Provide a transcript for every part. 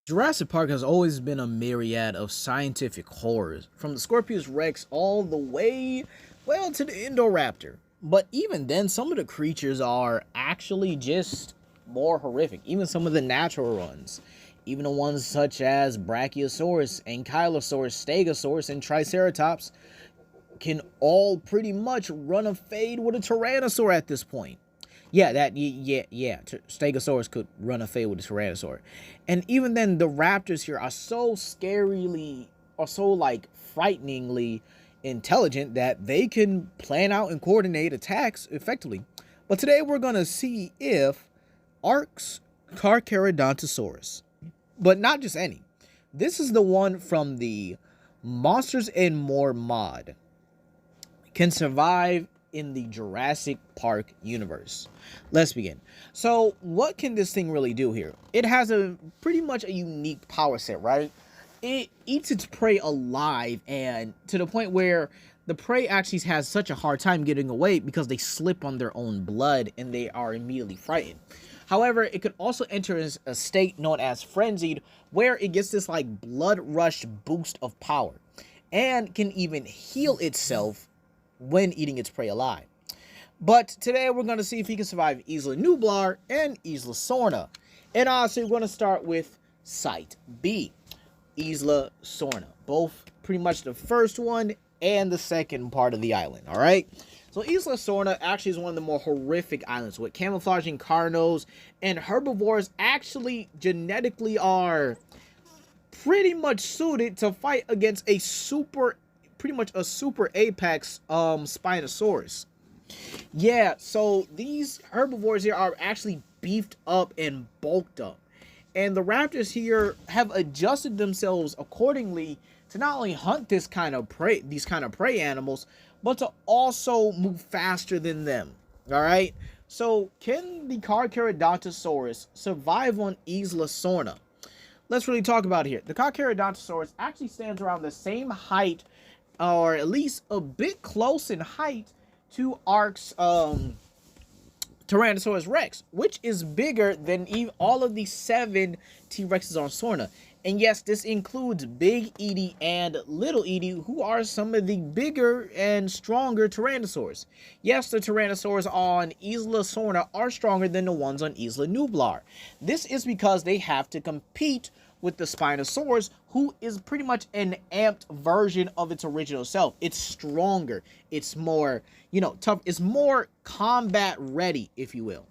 Jurassic Park has always been a myriad of scientific horrors, from the Scorpius Rex all the way, well, to the Indoraptor. But even then, some of the creatures are actually just more horrific. Even some of the natural ones. Even the ones such as Brachiosaurus, Ankylosaurus, Stegosaurus, and Triceratops can all pretty much run a fade with a Tyrannosaur at this point. Stegosaurus could run a fade with a Tyrannosaur. And even then, the raptors here are so frighteningly intelligent that they can plan out and coordinate attacks effectively. But today we're going to see if Arks Carcharodontosaurus, but not just any. This is the one from the Monsters and More mod, can survive in the Jurassic Park universe. Let's begin. So what can this thing really do here? It has a pretty much a unique power set, right? It eats its prey alive, and to the point where the prey actually has such a hard time getting away because they slip on their own blood and they are immediately frightened. However, it could also enter a state known as frenzied, where it gets this like blood rush boost of power and can even heal itself when eating its prey alive. But today we're going to see if he can survive Isla Nublar and Isla Sorna. And honestly, we're going to start with Site B, Isla Sorna. Both pretty much the first one and the second part of the island, alright? So Isla Sorna actually is one of the more horrific islands with camouflaging carnos, and herbivores actually genetically are pretty much suited to fight against a super apex Spinosaurus. Yeah, so these herbivores here are actually beefed up and bulked up. And the raptors here have adjusted themselves accordingly to not only hunt these kind of prey animals, but to also move faster than them. Alright? So can the Carcharodontosaurus survive on Isla Sorna? Let's really talk about it here. The Carcharodontosaurus actually stands around the same height, or at least a bit close in height, to Ark's Tyrannosaurus Rex, which is bigger than all of the 7 T-Rexes on Sorna. And yes, this includes Big Edie and Little Edie, who are some of the bigger and stronger Tyrannosaurs. Yes, the Tyrannosaurs on Isla Sorna are stronger than the ones on Isla Nublar. This is because they have to compete with the Spinosaurus, who is pretty much an amped version of its original self. It's stronger. It's more, tough. It's more combat ready, if you will.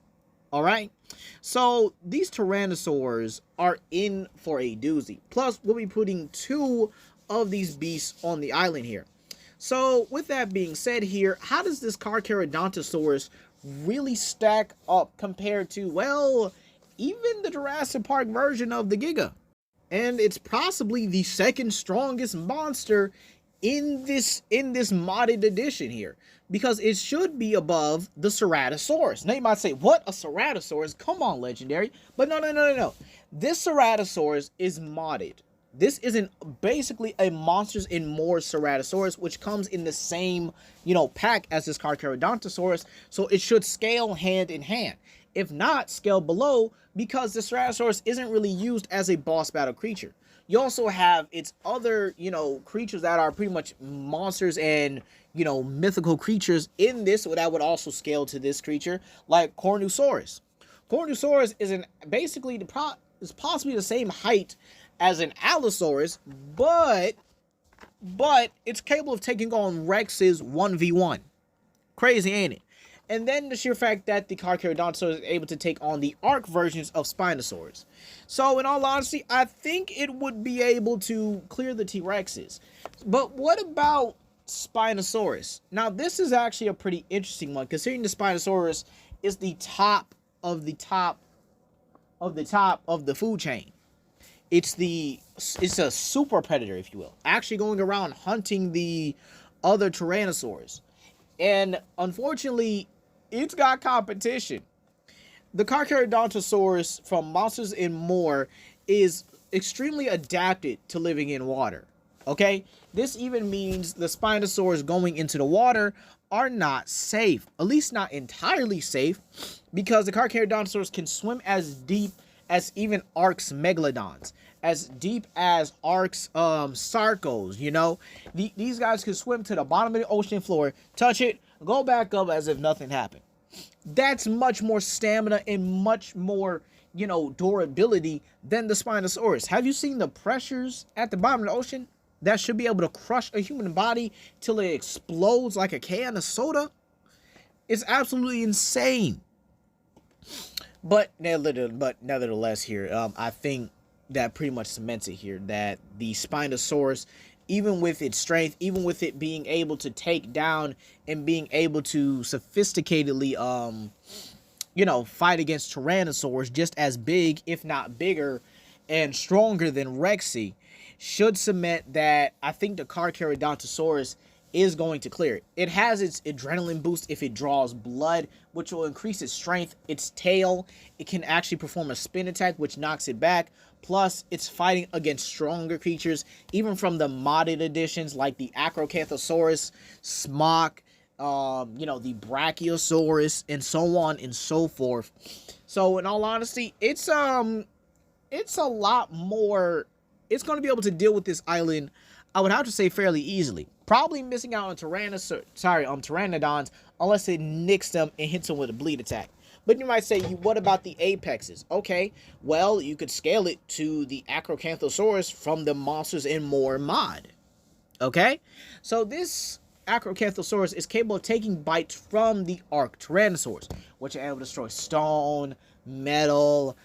Alright? So, these Tyrannosaurs are in for a doozy. Plus, we'll be putting 2 of these beasts on the island here. So, with that being said here, how does this Carcharodontosaurus really stack up compared to, well, even the Jurassic Park version of the Giga? And it's possibly the second strongest monster in this modded edition here, because it should be above the Ceratosaurus. Now you might say, what, a Ceratosaurus? Come on, Legendary. But no. This Ceratosaurus is modded. This isn't basically a Monsters and More Ceratosaurus, which comes in the same, pack as this Carcharodontosaurus, so it should scale hand in hand. If not, scale below, because the Ceratosaurus isn't really used as a boss battle creature. You also have its other, creatures that are pretty much monsters and, mythical creatures in this that would also scale to this creature, like Cornusaurus. Cornusaurus is possibly the same height as an Allosaurus, but it's capable of taking on Rex's 1v1. Crazy, ain't it? And then the sheer fact that the Carcharodontosaurus is able to take on the Ark versions of Spinosaurus. So, in all honesty, I think it would be able to clear the T-Rexes. But what about Spinosaurus? Now, this is actually a pretty interesting one, considering the Spinosaurus is the top of the food chain. It's a super predator, if you will, actually going around hunting the other Tyrannosaurs. And unfortunately, it's got competition. The Carcharodontosaurus from Monsters and More is extremely adapted to living in water. Okay? This even means the Spinosaurs going into the water are not safe. At least not entirely safe, because the Carcharodontosaurus can swim as deep as even Arks megalodons, as deep as Arks sarcos. You know, these guys can swim to the bottom of the ocean floor, touch it, go back up as if nothing happened. That's much more stamina and much more, you know, durability than the Spinosaurus. Have you seen the pressures at the bottom of the ocean that should be able to crush a human body till it explodes like a can of soda? It's absolutely insane. But nevertheless here, I think that pretty much cements it here that the Spinosaurus, even with its strength, even with it being able to take down and being able to sophisticatedly, you know, fight against Tyrannosaurs just as big, if not bigger, and stronger than Rexy, should cement that I think the Carcharodontosaurus is going to clear it. It has its adrenaline boost if it draws blood, which will increase its strength. Its tail, it can actually perform a spin attack, which knocks it back. Plus, it's fighting against stronger creatures, even from the modded editions like the Acrocanthosaurus, Smock, you know, the Brachiosaurus, and so on and so forth. So, in all honesty, it's a lot more. It's going to be able to deal with this island, I would have to say, fairly easily. Probably missing out on Pteranodons unless it nicks them and hits them with a bleed attack. But you might say, what about the apexes? Okay, well, you could scale it to the Acrocanthosaurus from the Monsters and More mod. Okay, so this Acrocanthosaurus is capable of taking bites from the Ark Tyrannosaurus, which are able to destroy stone, metal,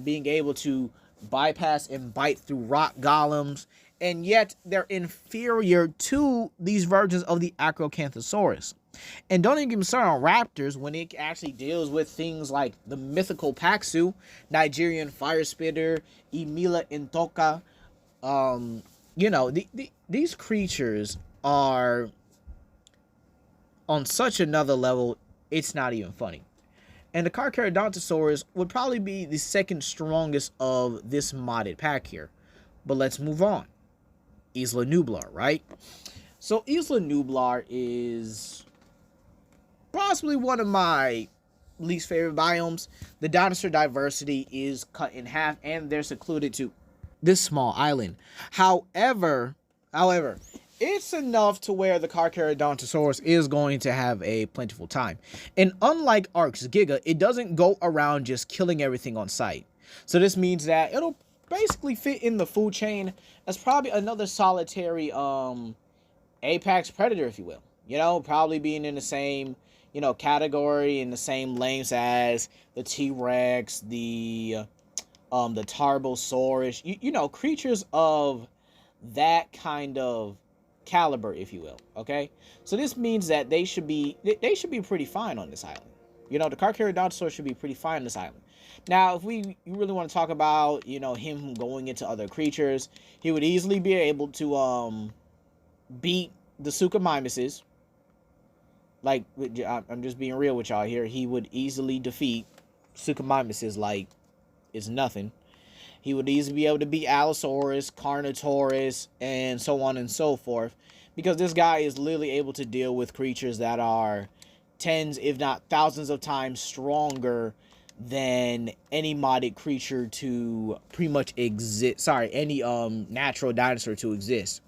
being able to bypass and bite through rock golems, and yet they're inferior to these versions of the Acrocanthosaurus. And don't even get me started on raptors when it actually deals with things like the mythical Paxu, Nigerian fire spitter, Emila Intoka. You know, these creatures are on such another level, it's not even funny. And the Carcharodontosaurus would probably be the second strongest of this modded pack here. But let's move on. Isla Nublar, right? So Isla Nublar is possibly one of my least favorite biomes. The dinosaur diversity is cut in half and they're secluded to this small island. However, it's enough to where the Carcharodontosaurus is going to have a plentiful time. And unlike Arks Giga, it doesn't go around just killing everything on sight. So this means that it'll basically fit in the food chain as probably another solitary apex predator, if you will. You know, probably being in the same, you know, category, in the same lanes as the T-Rex, the Tarbosaurus, you know, creatures of that kind of caliber, if you will. Okay, so this means that they should be pretty fine on this island. You know, the Carcharodontosaurus should be pretty fine on this island. Now, if you really want to talk about, you know, him going into other creatures, he would easily be able to beat the Suchomimuses. Like, I'm just being real with y'all here. He would easily defeat Suchomimuses like it's nothing. He would easily be able to beat Allosaurus, Carnotaurus, and so on and so forth. Because this guy is literally able to deal with creatures that are tens, if not thousands of times stronger than any modded creature to pretty much exist. Sorry, any natural dinosaur to exist.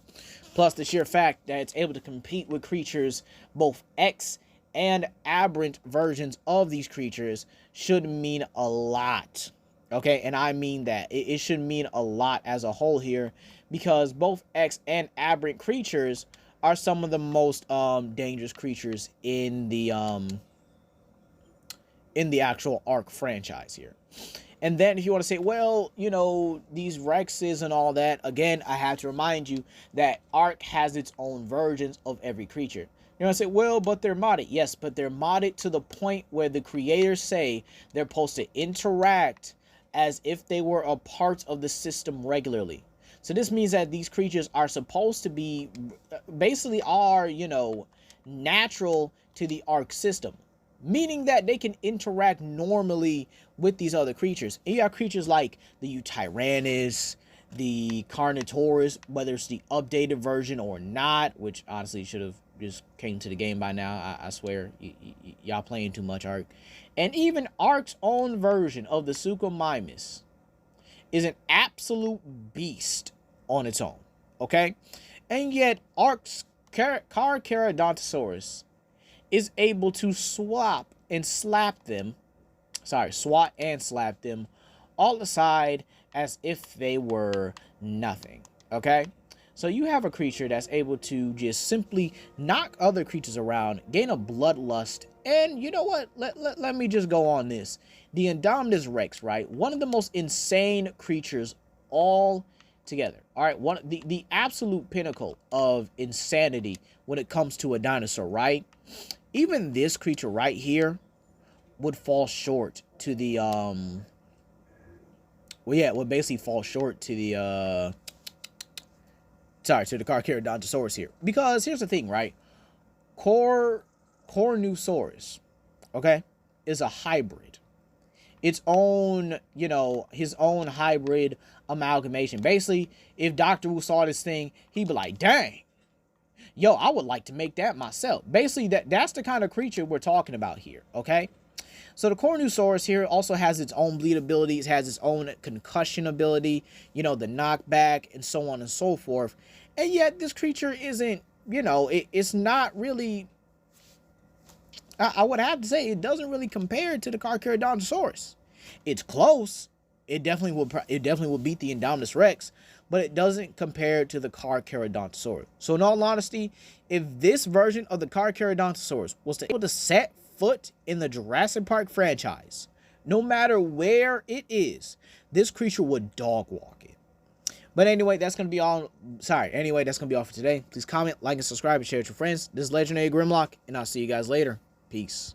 Plus the sheer fact that it's able to compete with creatures, both X and aberrant versions of these creatures, should mean a lot. Okay, and I mean that. It should mean a lot as a whole here, because both X and aberrant creatures are some of the most dangerous creatures in the actual Ark franchise here. And then if you want to say, well, you know, these Rexes and all that, again, I have to remind you that Ark has its own versions of every creature. You're going to say, well, but they're modded. Yes, but they're modded to the point where the creators say they're supposed to interact as if they were a part of the system regularly. So this means that these creatures are supposed to be, basically are, you know, natural to the Ark system. Meaning that they can interact normally with these other creatures. And you have creatures like the Tyrannus, the Carnotaurus, whether it's the updated version or not, which honestly should have just came to the game by now. I swear, y'all playing too much Ark. And even Ark's own version of the Suchomimus, is an absolute beast on its own, okay? And yet, Arks Carcharodontosaurus is able to swat and slap them all aside as if they were nothing, okay? So you have a creature that's able to just simply knock other creatures around, gain a bloodlust, and you know what? Let me just go on this. The Indominus Rex, right? One of the most insane creatures all together. All right, the absolute pinnacle of insanity when it comes to a dinosaur, right? Even this creature right here would fall short to the would basically fall short to the to the Carcharodontosaurus here. Because here's the thing, right? Cornusaurus, okay, is a hybrid. Its own, you know, his own hybrid amalgamation. Basically, if Dr. Wu saw this thing, he'd be like, dang, yo, I would like to make that myself. Basically, that's the kind of creature we're talking about here, okay? So the Cornusaurus here also has its own bleed abilities, has its own concussion ability, you know, the knockback, and so on and so forth. And yet this creature isn't, you know, it's not really, I would have to say, it doesn't really compare to the Carcharodontosaurus. It's close. It definitely will beat the Indominus Rex, but it doesn't compare to the Carcharodontosaurus. So in all honesty, if this version of the Carcharodontosaurus was able to set foot in the Jurassic Park franchise, no matter where it is, this creature would dog walk it. But anyway, that's going to be all. Anyway, that's going to be all for today. Please comment, like, and subscribe, and share with your friends. This is Legendary Grimlock, and I'll see you guys later. Peace.